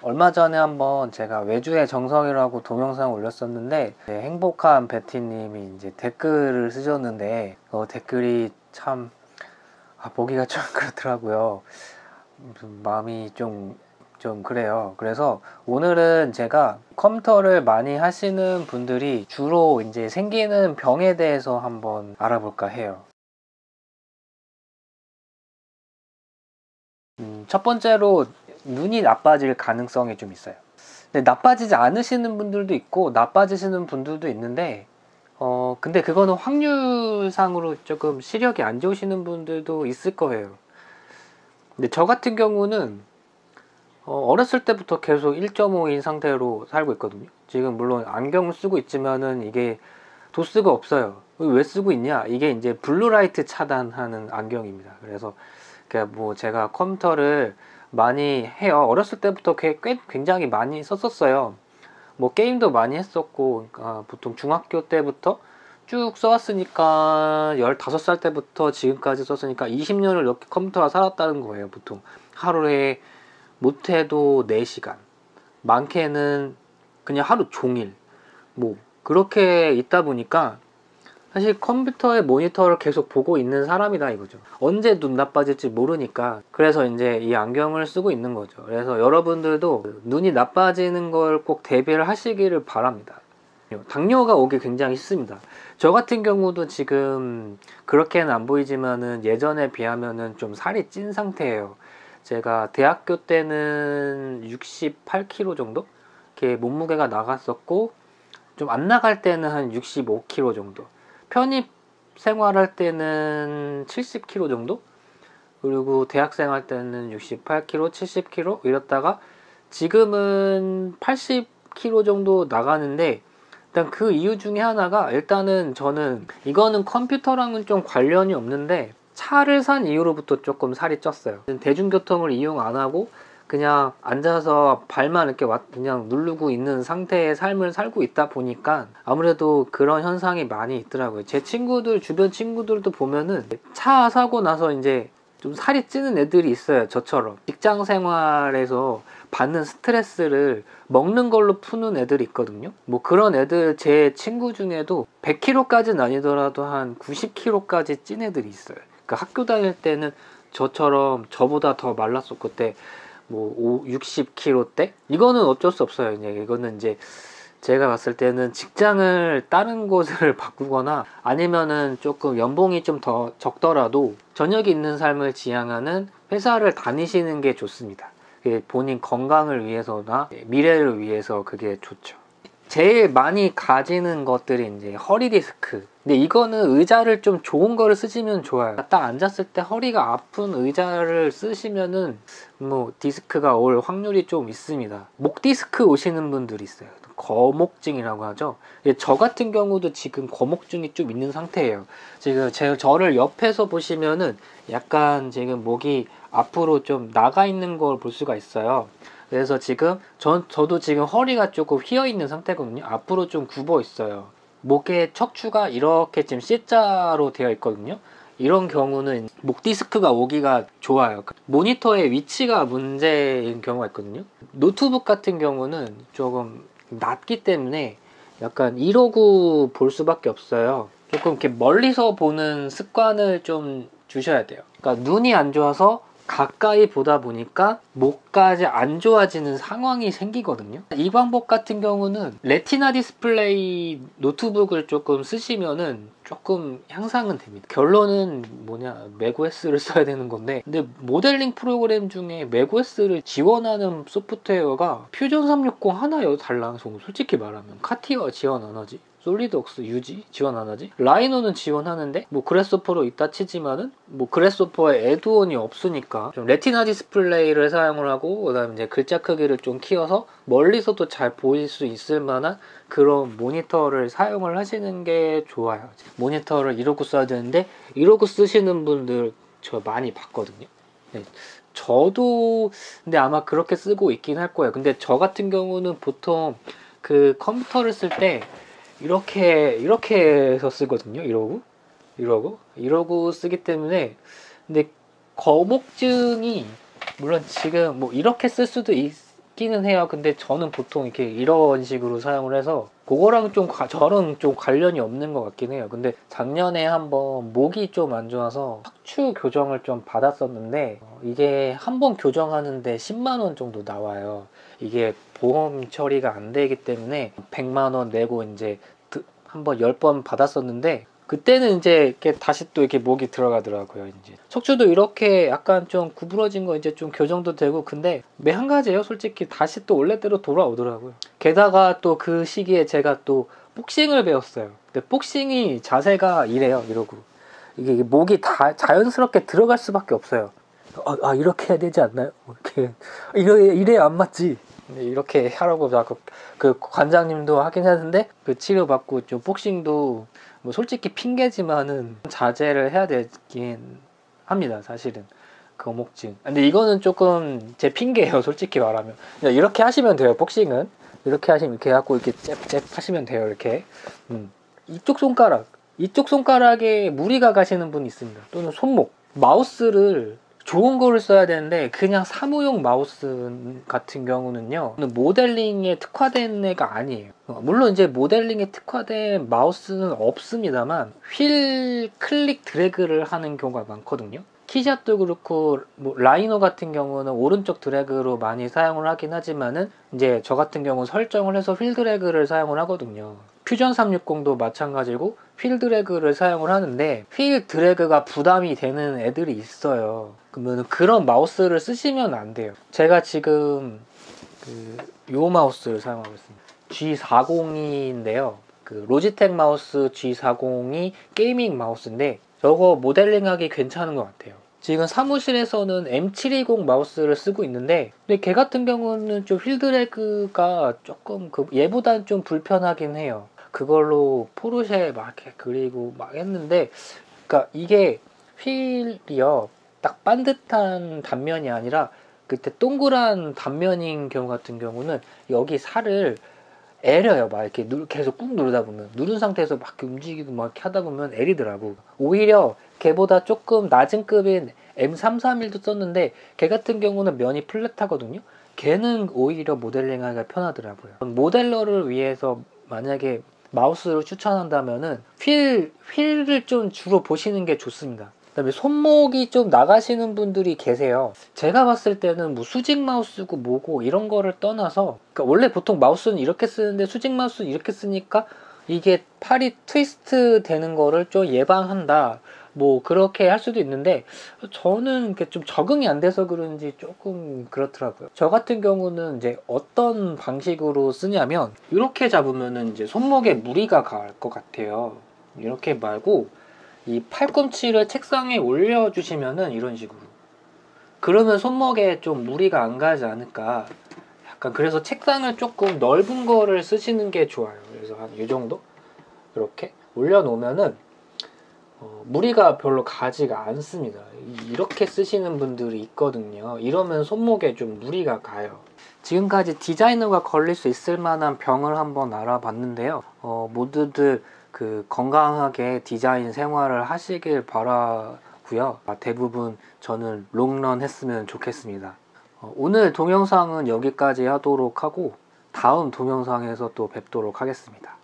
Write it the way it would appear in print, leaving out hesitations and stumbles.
얼마 전에 한번 제가 외주의 정석이라고 동영상 올렸었는데 행복한 베티님이 이제 댓글을 쓰셨는데 댓글이 참 보기가 좀 그렇더라고요. 마음이 좀 그래요. 그래서 오늘은 제가 컴퓨터를 많이 하시는 분들이 주로 이제 생기는 병에 대해서 한번 알아볼까 해요. 첫 번째로 눈이 나빠질 가능성이 좀 있어요. 근데 나빠지지 않으시는 분들도 있고 나빠지시는 분들도 있는데 근데 그거는 확률상으로 조금 시력이 안 좋으시는 분들도 있을 거예요. 근데 저 같은 경우는 어렸을 때부터 계속 1.5인 상태로 살고 있거든요. 지금 물론 안경을 쓰고 있지만은 이게 도수가 없어요. 왜 쓰고 있냐? 이게 이제 블루라이트 차단하는 안경입니다. 그래서 뭐 제가 컴퓨터를 많이 해요. 어렸을 때부터 굉장히 많이 썼었어요. 뭐 게임도 많이 했었고, 그러니까 보통 중학교 때부터 쭉 써왔으니까 15살 때부터 지금까지 썼으니까 20년을 이렇게 컴퓨터가 살았다는 거예요. 보통 하루에 못해도 4시간, 많게는 그냥 하루 종일 뭐 그렇게 있다 보니까 사실 컴퓨터의 모니터를 계속 보고 있는 사람이다 이거죠. 언제 눈 나빠질지 모르니까. 그래서 이제 이 안경을 쓰고 있는 거죠. 그래서 여러분들도 눈이 나빠지는 걸 꼭 대비를 하시기를 바랍니다. 당뇨가 오기 굉장히 쉽습니다. 저 같은 경우도 지금 그렇게는 안 보이지만은 예전에 비하면은 좀 살이 찐 상태예요. 제가 대학교 때는 68kg 정도? 이렇게 몸무게가 나갔었고, 좀 안 나갈 때는 한 65kg 정도. 편입 생활할 때는 70kg 정도? 그리고 대학생 할 때는 68kg, 70kg 이랬다가 지금은 80kg 정도 나가는데, 일단 그 이유 중에 하나가, 일단은 저는 이거는 컴퓨터랑은 좀 관련이 없는데 차를 산 이후로부터 조금 살이 쪘어요. 대중교통을 이용 안 하고 그냥 앉아서 발만 이렇게 그냥 누르고 있는 상태의 삶을 살고 있다 보니까 아무래도 그런 현상이 많이 있더라고요. 제 친구들, 주변 친구들도 보면은 차 사고 나서 이제 좀 살이 찌는 애들이 있어요. 저처럼 직장 생활에서 받는 스트레스를 먹는 걸로 푸는 애들이 있거든요. 뭐 그런 애들, 제 친구 중에도 100kg까지는 아니더라도 한 90kg까지 찐 애들이 있어요. 그러니까 학교 다닐 때는 저처럼 저보다 더 말랐었고, 그때 뭐 60kg대? 이거는 어쩔 수 없어요. 이거는 이제 제가 봤을 때는 직장을 다른 곳을 바꾸거나 아니면은 조금 연봉이 좀 더 적더라도 저녁이 있는 삶을 지향하는 회사를 다니시는 게 좋습니다. 본인 건강을 위해서나 미래를 위해서 그게 좋죠. 제일 많이 가지는 것들이 이제 허리 디스크. 근데 이거는 의자를 좀 좋은 거를 쓰시면 좋아요. 딱 앉았을 때 허리가 아픈 의자를 쓰시면은 뭐 디스크가 올 확률이 좀 있습니다. 목 디스크 오시는 분들이 있어요. 거목증이라고 하죠. 저 같은 경우도 지금 거목증이 좀 있는 상태예요. 지금 저를 옆에서 보시면은 약간 지금 목이 앞으로 좀 나가 있는 걸 볼 수가 있어요. 그래서 지금 저도 지금 허리가 조금 휘어 있는 상태거든요. 앞으로 좀 굽어 있어요. 목의 척추가 이렇게 지금 C자로 되어 있거든요. 이런 경우는 목 디스크가 오기가 좋아요. 모니터의 위치가 문제인 경우가 있거든요. 노트북 같은 경우는 조금 낮기 때문에 약간 이러고 볼 수밖에 없어요. 조금 이렇게 멀리서 보는 습관을 좀 주셔야 돼요. 그러니까 눈이 안 좋아서 가까이 보다 보니까 목까지 안 좋아지는 상황이 생기거든요. 이 방법 같은 경우는 레티나 디스플레이 노트북을 조금 쓰시면은 조금 향상은 됩니다. 결론은 뭐냐, 맥OS를 써야 되는 건데, 근데 모델링 프로그램 중에 맥OS를 지원하는 소프트웨어가 퓨전 360 하나요, 달라. 솔직히 말하면 카티어 지원 안 하지, 솔리드웍스 유지 지원 안 하지, 라이노는 지원하는데 뭐 그래스호퍼로 있다 치지만은 뭐 그래스호퍼에 애드온이 없으니까 좀 레티나 디스플레이를 사용을 하고, 그다음에 이제 글자 크기를 좀 키워서 멀리서도 잘 보일 수 있을 만한 그런 모니터를 사용을 하시는 게 좋아요. 모니터를 이러고 써야 되는데 이러고 쓰시는 분들 저 많이 봤거든요. 네. 저도 근데 아마 그렇게 쓰고 있긴 할 거예요. 근데 저 같은 경우는 보통 그 컴퓨터를 쓸 때 이렇게 해서 쓰거든요. 이러고 쓰기 때문에. 근데 거목증이 물론 지금 뭐 이렇게 쓸 수도 있기는 해요. 근데 저는 보통 이렇게 이런 식으로 사용을 해서 그거랑 좀 저랑 좀 관련이 없는 것 같긴 해요. 근데 작년에 한번 목이 좀 안 좋아서 척추 교정을 좀 받았었는데 이게 한번 교정하는데 10만 원 정도 나와요. 이게 보험 처리가 안 되기 때문에 100만 원 내고 이제 한번 10번 받았었는데 그때는 이제 이렇게 다시 또 이렇게 목이 들어가더라고요. 이제 척추도 이렇게 약간 좀 구부러진 거 이제 좀 교정도 되고, 근데 매 한 가지예요. 솔직히 다시 또 원래대로 돌아오더라고요. 게다가 또 그 시기에 제가 또 복싱을 배웠어요. 근데 복싱이 자세가 이래요. 이러고 이게 목이 다 자연스럽게 들어갈 수밖에 없어요. 이렇게 해야 되지 않나요? 이렇게 이래야 안 맞지. 이렇게 하라고 자꾸 그 관장님도 하긴 하는데, 그 치료받고 좀 복싱도 뭐 솔직히 핑계지만은 자제를 해야 되긴 합니다. 사실은 거목증. 근데 이거는 조금 제 핑계예요. 솔직히 말하면 그냥 이렇게 하시면 돼요. 복싱은 이렇게 하시면 이렇게 해갖고 이렇게 잽잽 하시면 돼요. 이렇게 이쪽 손가락에 무리가 가시는 분이 있습니다. 또는 손목, 마우스를 좋은 거를 써야 되는데 그냥 사무용 마우스 같은 경우는요, 모델링에 특화된 애가 아니에요. 물론 이제 모델링에 특화된 마우스는 없습니다만 휠 클릭 드래그를 하는 경우가 많거든요. 키샷도 그렇고 뭐 라이노 같은 경우는 오른쪽 드래그로 많이 사용을 하긴 하지만은 이제 저 같은 경우 설정을 해서 휠 드래그를 사용을 하거든요. 퓨전 360도 마찬가지고 휠 드래그를 사용을 하는데 휠 드래그가 부담이 되는 애들이 있어요. 그러면 그런 마우스를 쓰시면 안 돼요. 제가 지금 요 마우스를 사용하고 있습니다. G40인데요. 그 로지텍 마우스 G40이 게이밍 마우스인데 저거 모델링하기 괜찮은 것 같아요. 지금 사무실에서는 M720 마우스를 쓰고 있는데, 근데 걔 같은 경우는 좀 휠 드래그가 조금 얘보다는 좀 불편하긴 해요. 그걸로 포르쉐 막 이렇게 그리고 막 했는데, 그러니까 이게 휠이요, 딱 반듯한 단면이 아니라 그때 동그란 단면인 경우 같은 경우는 여기 살을 애려요. 막 이렇게 계속 꾹 누르다 보면, 누른 상태에서 막 이렇게 움직이고 막 이렇게 하다 보면 애리더라고. 오히려 걔보다 조금 낮은 급인 M331도 썼는데 걔 같은 경우는 면이 플랫하거든요. 걔는 오히려 모델링하기가 편하더라고요. 모델러를 위해서 만약에 마우스를 추천한다면은 휠을 좀 주로 보시는 게 좋습니다. 그다음에 손목이 좀 나가시는 분들이 계세요. 제가 봤을 때는 뭐 수직 마우스고 뭐고 이런 거를 떠나서, 그러니까 원래 보통 마우스는 이렇게 쓰는데 수직 마우스는 이렇게 쓰니까 이게 팔이 트위스트 되는 거를 좀 예방한다, 뭐 그렇게 할 수도 있는데 저는 이렇게 좀 적응이 안 돼서 그런지 조금 그렇더라고요. 저 같은 경우는 이제 어떤 방식으로 쓰냐면 이렇게 잡으면은 이제 손목에 무리가 갈 것 같아요. 이렇게 말고 이 팔꿈치를 책상에 올려주시면은 이런 식으로, 그러면 손목에 좀 무리가 안 가지 않을까. 약간 그래서 책상을 조금 넓은 거를 쓰시는 게 좋아요. 그래서 한 이 정도 이렇게 올려놓으면은 무리가 별로 가지가 않습니다. 이렇게 쓰시는 분들이 있거든요. 이러면 손목에 좀 무리가 가요. 지금까지 디자이너가 걸릴 수 있을 만한 병을 한번 알아봤는데요. 모두들 건강하게 디자인 생활을 하시길 바라고요. 대부분 저는 롱런 했으면 좋겠습니다. 오늘 동영상은 여기까지 하도록 하고 다음 동영상에서 또 뵙도록 하겠습니다.